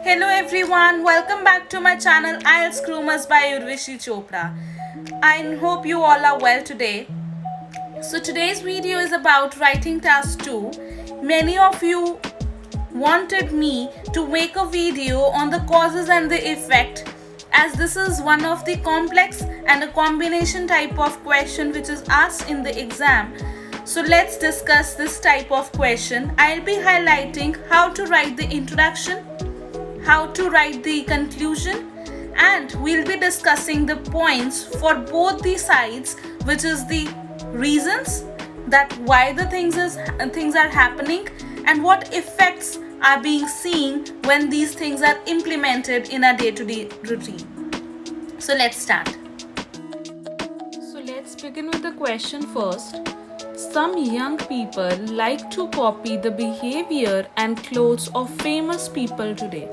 Hello everyone, welcome back to my channel IELTS Groomers by Urvashi Chopra. I hope you all are well today. So today's video is about writing task 2. Many of you wanted me to make a video on the causes and the effect, as this is one of the complex and a combination type of question which is asked in the exam. So let's discuss this type of question. I'll be highlighting how to write the introduction, how to write the conclusion, and we'll be discussing the points for both the sides, which is the reasons that why the things are happening and what effects are being seen when these things are implemented in a day-to-day routine. So let's start. So let's begin with the question first. Some young people like to copy the behavior and clothes of famous people today.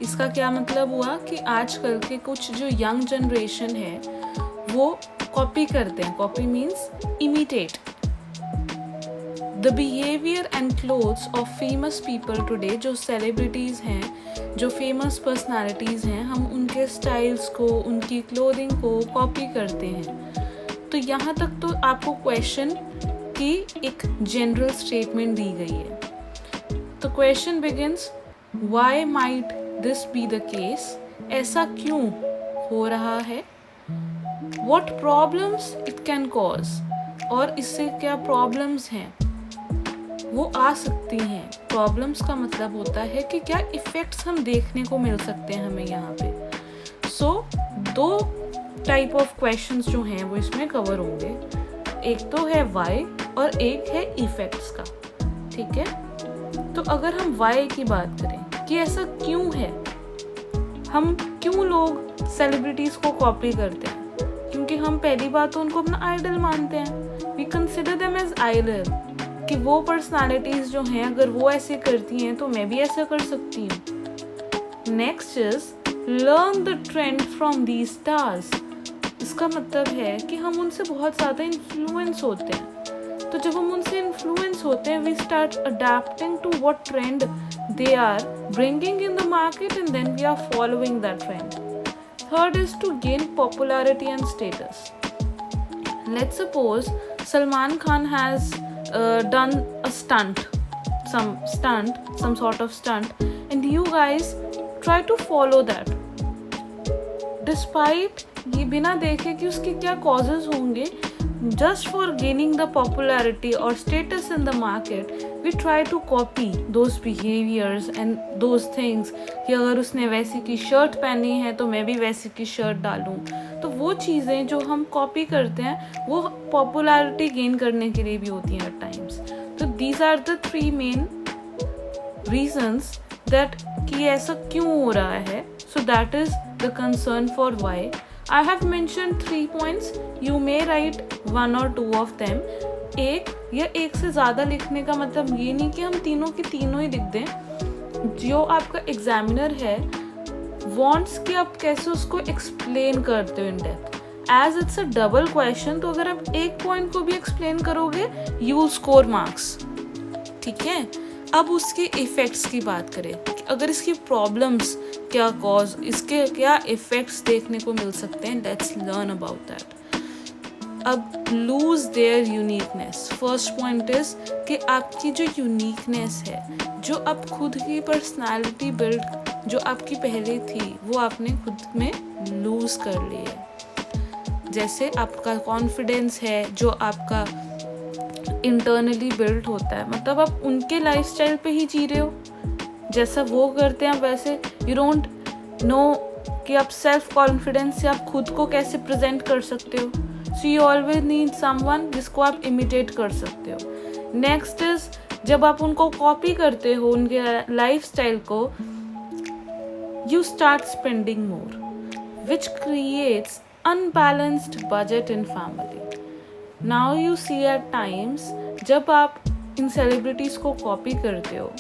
इसका क्या मतलब हुआ कि आजकल के कुछ जो young generation है वो कॉपी करते हैं. Copy means imitate the behaviour and clothes of famous people today. जो सेलिब्रिटीज़ हैं, जो फेमस पर्सनालिटीज़ हैं, हम उनके स्टाइल्स को, उनकी क्लोथिंग को कॉपी करते हैं. तो यहाँ तक तो आपको क्वेश्चन की एक जनरल स्टेटमेंट दी गई है. तो question begins, why might this be the case? ऐसा क्यों हो रहा है? What problems it can cause? और इससे क्या प्रॉब्लम्स हैं वो आ सकती हैं. प्रॉब्लम्स का मतलब होता है कि क्या इफ़ेक्ट्स हम देखने को मिल सकते हैं हमें यहाँ पे. सो दो टाइप ऑफ क्वेश्चंस जो हैं वो इसमें कवर होंगे. एक तो है वाई और एक है इफ़ेक्ट्स का. ठीक है, तो अगर हम वाई की बात करें कि ऐसा क्यों है, हम क्यों लोग सेलिब्रिटीज़ को कॉपी करते हैं, क्योंकि हम पहली बात तो उनको अपना आइडल मानते हैं. We consider them as idol कि वो पर्सनालिटीज़ जो हैं अगर वो ऐसे करती हैं तो मैं भी ऐसा कर सकती हूँ. Next is learn the trend from these stars. इसका मतलब है कि हम उनसे बहुत ज़्यादा इन्फ्लुएंस होते हैं. तो जब हम उनसे इन्फ्लुएंस होते हैं we start adapting to what trend they are bringing in the market and then we are following that trend. Third is to gain popularity and status. Let's suppose Salman Khan has done a stunt, some sort of stunt, and you guys try to follow that. Despite ये बिना देखे कि उसके क्या causes होंगे, just for gaining the popularity or status in the market, we try to copy those behaviors and those things. कि अगर उसने वैसी की शर्ट पहनी है तो मैं भी वैसी की शर्ट डालूं. तो वो चीज़ें जो हम कॉपी करते हैं वो पॉपुलैरिटी गेन करने के लिए भी होती हैं at times. तो these are the three main reasons that कि ऐसा क्यों हो रहा है. So that is the concern for why. I have mentioned 3 points. You may write 1 or 2 of them. एक से ज़्यादा लिखने का मतलब ये नहीं कि हम तीनों की तीनों ही लिख दें. जो आपका एग्जामिनर है वॉन्ट्स कि आप कैसे उसको एक्सप्लेन करते हो in depth. As it's a double question, तो अगर आप एक पॉइंट को भी एक्सप्लेन करोगे यू विल स्कोर मार्क्स. ठीक है, अब उसके इफ़ेक्ट्स की बात करें. अगर इसकी प्रॉब्लम्स क्या कॉज, इसके क्या इफ़ेक्ट्स देखने को मिल सकते हैं, लेट्स लर्न अबाउट दैट. अब lose their uniqueness. First point is कि आपकी जो यूनिकनेस है, जो आप खुद की पर्सनालिटी बिल्ड जो आपकी पहले थी वो आपने खुद में लूज कर ली है. जैसे आपका कॉन्फिडेंस है जो आपका इंटरनली बिल्ड होता है, मतलब आप उनके लाइफस्टाइल पे ही जी रहे हो, जैसा वो करते हैं वैसे. यू डोंट नो कि आप सेल्फ कॉन्फिडेंस से आप खुद को कैसे प्रेजेंट कर सकते हो. So you always need someone जिसको आप इमिटेट कर सकते हो. नेक्स्ट इज जब आप उनको कॉपी करते हो उनके लाइफस्टाइल को, you start spending more which creates unbalanced budget in family. Now you see at times जब आप इन सेलिब्रिटीज़ को कॉपी करते हो,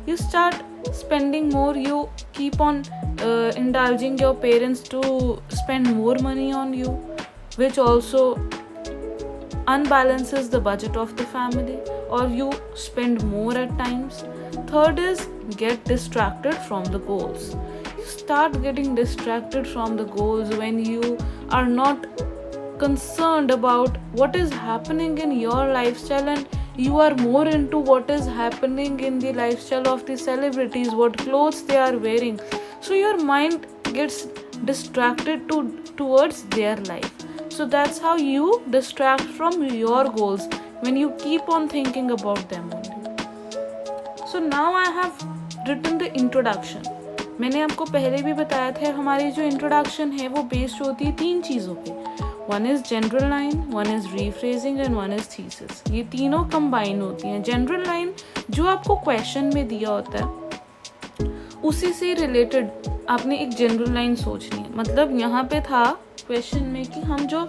you start spending more, you keep on indulging your parents to spend more money on you, which also unbalances the budget of the family, or you spend more at times. Third is get distracted from the goals. You start getting distracted from the goals when you are not concerned about what is happening in your lifestyle, and you are more into what is happening in the lifestyle of the celebrities, what clothes they are wearing. So your mind gets distracted towards their life. So that's how you distract from your goals, when you keep on thinking about them only. So now I have written the introduction. मैंने आपको पहले भी बताया था, हमारी जो introduction है वो बेस्ड होती है 3 चीज़ों पे. One is general line, one is rephrasing and one is thesis. ये तीनों कंबाइन होती हैं. जनरल लाइन जो आपको क्वेश्चन में दिया होता है उसी से रिलेटेड आपने एक जनरल लाइन सोचनी है. मतलब यहाँ पे था क्वेश्चन में कि हम जो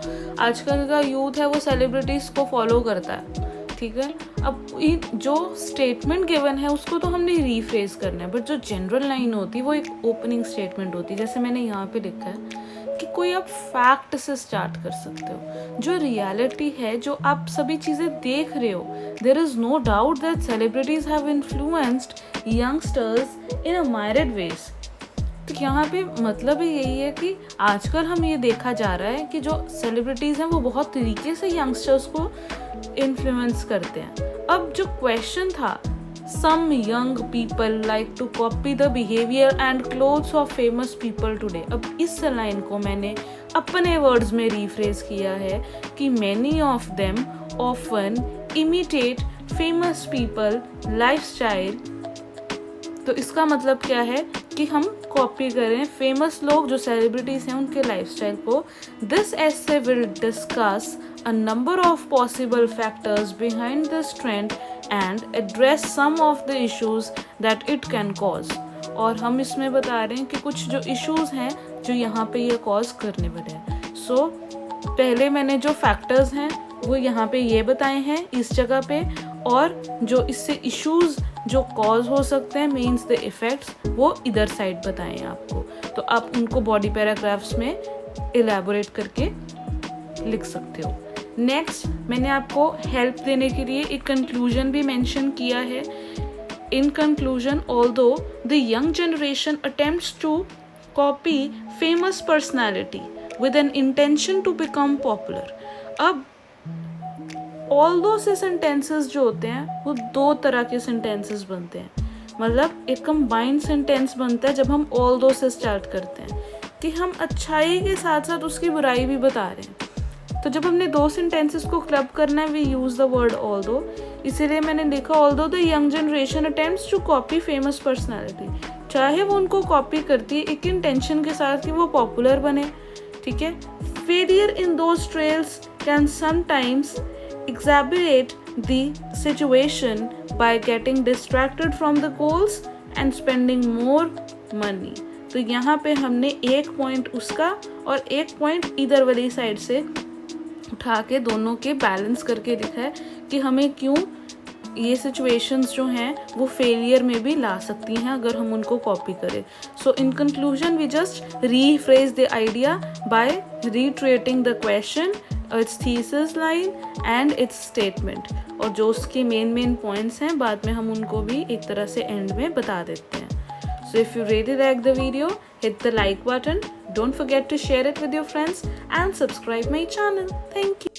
आजकल का यूथ है वो सेलिब्रिटीज़ को फॉलो करता है, ठीक है. अब जो स्टेटमेंट गिवन है उसको तो हमने रीफ्रेज करना है, बट जो जनरल लाइन होती है वो एक ओपनिंग स्टेटमेंट होती है. जैसे मैंने यहाँ पे लिखा है कि कोई आप फैक्ट से स्टार्ट कर सकते हो, जो रियलिटी है, जो आप सभी चीज़ें देख रहे हो. There is no doubt that celebrities have influenced youngsters in a myriad ways. तो यहाँ पे मतलब ही यही है कि आजकल हम ये देखा जा रहा है कि जो सेलिब्रिटीज़ हैं वो बहुत तरीके से यंगस्टर्स को इन्फ्लुएंस करते हैं. अब जो क्वेश्चन था, some young people like to copy the behavior and clothes of famous people today. अब इस लाइन को मैंने अपने वर्ड्स में रीफ्रेज किया है कि many of them often imitate famous people lifestyle. तो इसका मतलब क्या है कि हम कॉपी करें फेमस लोग जो सेलिब्रिटीज़ हैं उनके लाइफस्टाइल को. This essay will discuss a number of possible factors behind this trend and address some of the issues that it can cause. और हम इसमें बता रहे हैं कि कुछ जो इश्यूज हैं जो यहाँ पे ये कॉज करने वाले हैं. सो पहले मैंने जो फैक्टर्स हैं वो यहाँ पे ये बताए हैं इस जगह पे, और जो इससे इश्यूज जो कॉज हो सकते हैं मीन्स द इफ़ेक्ट्स वो इधर साइड बताएं आपको. तो आप उनको बॉडी पैराग्राफ्स में इलेबोरेट करके लिख सकते हो. नेक्स्ट मैंने आपको हेल्प देने के लिए एक कंक्लूजन भी मेंशन किया है. In conclusion, although the young generation attempts to copy famous personality with an intention to become popular. अब ऑल्दो से सेंटेंसेस जो होते हैं वो 2 तरह के सेंटेंसेस बनते हैं. मतलब एक कंबाइंड सेंटेंस बनता है जब हम ऑल्दो से स्टार्ट करते हैं कि हम अच्छाई के साथ साथ उसकी बुराई भी बता रहे हैं. तो जब हमने 2 सेंटेंसेस को क्लब करना है we use the word although. इसीलिए मैंने लिखा although the young generation attempts to copy famous personality. चाहे वो उनको कॉपी करती है एक इंटेंशन के साथ कि वो पॉपुलर बने, ठीक है. Failure in those trails can sometimes exacerbate the situation by getting distracted from the goals and spending more money. तो यहाँ पे हमने एक पॉइंट उसका और एक पॉइंट इधर वाली साइड से उठा के दोनों के बैलेंस करके लिखा है कि हमें क्यों ये सिचुएशंस जो हैं वो फेलियर में भी ला सकती हैं अगर हम उनको कॉपी करें. So in conclusion we just rephrase the idea by reiterating the question, its thesis line and its statement. और जो उसके मेन पॉइंट्स हैं बाद में हम उनको भी एक तरह से एंड में बता देते हैं. So if you really like the video, hit the like button. Don't forget to share it with your friends and subscribe my channel. Thank you.